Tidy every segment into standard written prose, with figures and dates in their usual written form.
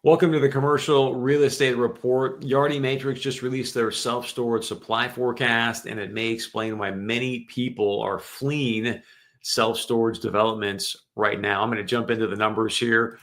Welcome to the Commercial Real Estate Report. Yardi Matrix just released their self-storage supply forecast, and it may explain why many people are fleeing self-storage developments right now. I'm going to jump into the numbers here.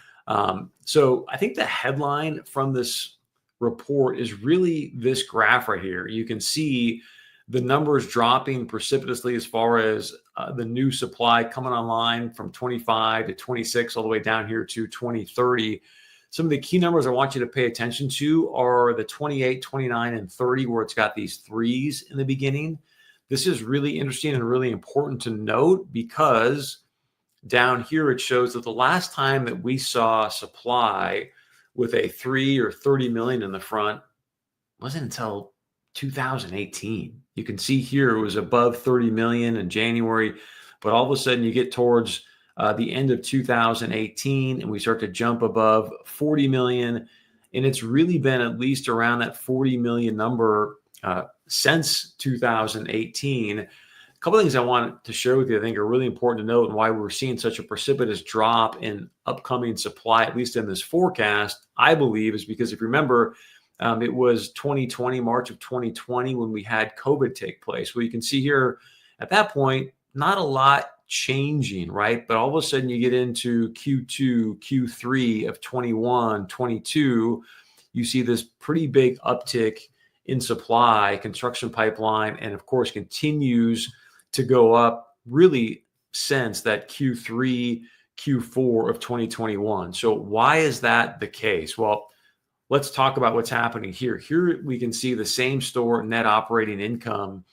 So I think the headline from this report is really this graph right here. You can see the numbers dropping precipitously as far as the new supply coming online from 25 to 26 all the way down here to 2030. Some of the key numbers I want you to pay attention to are the 28, 29, and 30, where it's got these threes in the beginning. This is really interesting and really important to note because down here it shows that the last time that we saw supply with a 3 or 30 million in the front wasn't until 2018. You can see here it was above 30 million in January, but all of a sudden you get towards the end of 2018, and we start to jump above 40 million. And it's really been at least around that 40 million number since 2018. A couple of things I want to share with you I think are really important to note and why we're seeing such a precipitous drop in upcoming supply, at least in this forecast, I believe, is because if you remember, it was 2020, March of 2020, when we had COVID take place. Well, you can see here at that point, not a lot changing, right? But all of a sudden you get into Q2, Q3 of 21, 22, you see this pretty big uptick in supply, construction pipeline, and of course continues to go up really since that Q3, Q4 of 2021. So why is that the case? Well, let's talk about what's happening here. Here we can see the same store net operating income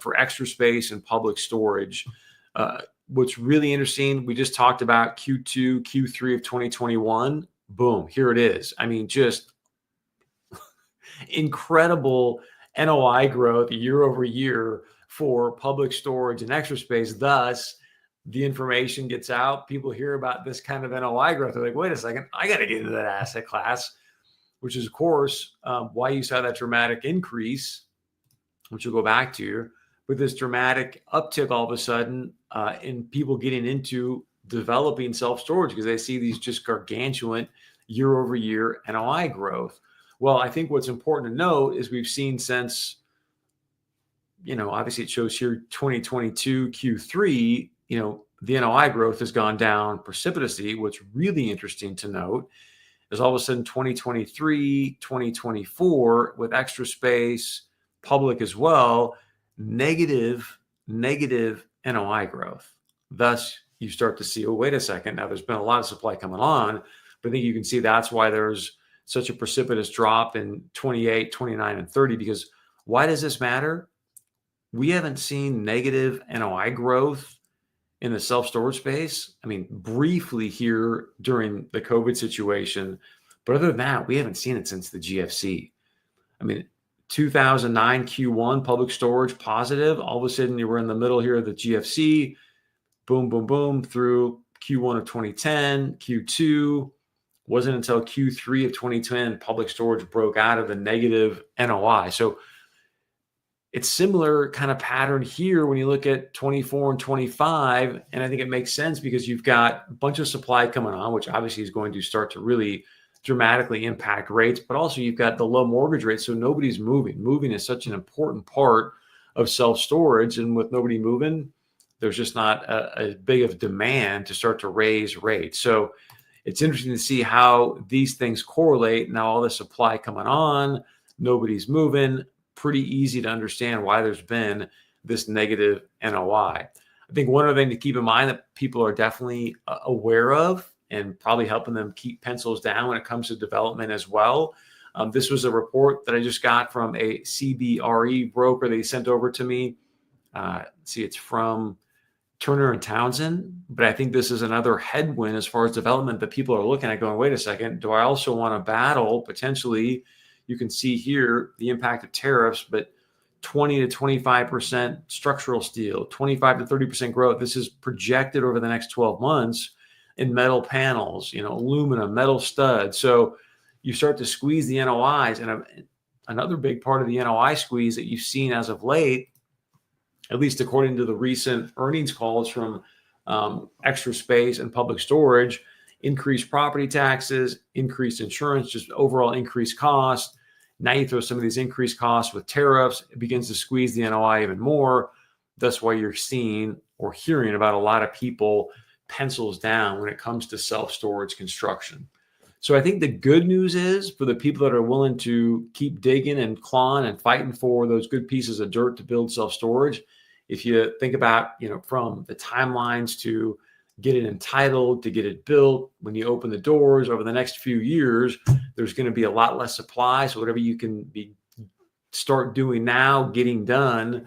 for Extra Space and Public Storage. What's really interesting, we just talked about Q2, Q3 of 2021. Boom, here it is. I mean, just incredible NOI growth year over year for Public Storage and Extra Space. Thus, the information gets out. People hear about this kind of NOI growth. They're like, wait a second, I got to get into that asset class, which is, of course, why you saw that dramatic increase, which we'll go back to, with this dramatic uptick all of a sudden in people getting into developing self-storage because they see these just gargantuan year-over-year NOI growth. Well, I think what's important to note is we've seen since, obviously it shows here 2022 Q3, the NOI growth has gone down precipitously. What's really interesting to note is all of a sudden 2023, 2024 with Extra Space, Public as well, negative NOI growth. Thus, you start to see, oh, wait a second. Now, there's been a lot of supply coming on, but I think you can see that's why there's such a precipitous drop in 28, 29, and 30, because why does this matter? We haven't seen negative NOI growth in the self-storage space. I mean, briefly here during the COVID situation, but other than that, we haven't seen it since the GFC. I mean, 2009 Q1 Public Storage positive. All of a sudden, you were in the middle here of the GFC. Boom, boom, boom through Q1 of 2010, Q2. Wasn't until Q3 of 2010 Public Storage broke out of the negative NOI. So it's similar kind of pattern here when you look at 24 and 25. And I think it makes sense because you've got a bunch of supply coming on, which obviously is going to start to really dramatically impact rates, but also you've got the low mortgage rate, so nobody's moving. Moving is such an important part of self-storage, and with nobody moving, there's just not a big of demand to start to raise rates. So it's interesting to see how these things correlate. Now all the supply coming on, nobody's moving. Pretty easy to understand why there's been this negative NOI. I think one other thing to keep in mind that people are definitely aware of and probably helping them keep pencils down when it comes to development as well. This was a report that I just got from a CBRE broker they sent over to me. See, it's from Turner and Townsend, but I think this is another headwind as far as development that people are looking at going, wait a second, do I also want to battle potentially? You can see here the impact of tariffs, but 20 to 25% structural steel, 25 to 30% growth. This is projected over the next 12 months in metal panels, aluminum, metal studs. So you start to squeeze the NOIs. And another big part of the NOI squeeze that you've seen as of late, at least according to the recent earnings calls from Extra Space and Public Storage, increased property taxes, increased insurance, just overall increased costs. Now you throw some of these increased costs with tariffs, it begins to squeeze the NOI even more. That's why you're seeing or hearing about a lot of people pencils down when it comes to self-storage construction. So I think the good news is for the people that are willing to keep digging and clawing and fighting for those good pieces of dirt to build self-storage. If you think about, from the timelines to get it entitled, to get it built, when you open the doors over the next few years, there's going to be a lot less supply. So whatever you can start doing now, getting done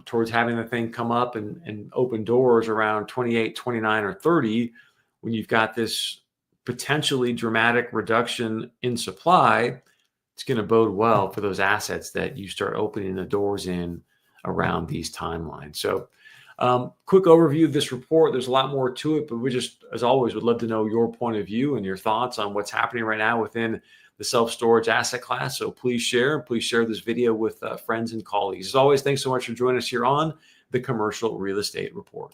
towards having the thing come up and open doors around 28, 29, or 30, when you've got this potentially dramatic reduction in supply, it's going to bode well for those assets that you start opening the doors in around these timelines. So quick overview of this report. There's a lot more to it, but we just, as always, would love to know your point of view and your thoughts on what's happening right now within the self-storage asset class. So please share this video with friends and colleagues. As always, thanks so much for joining us here on the Commercial Real Estate Report.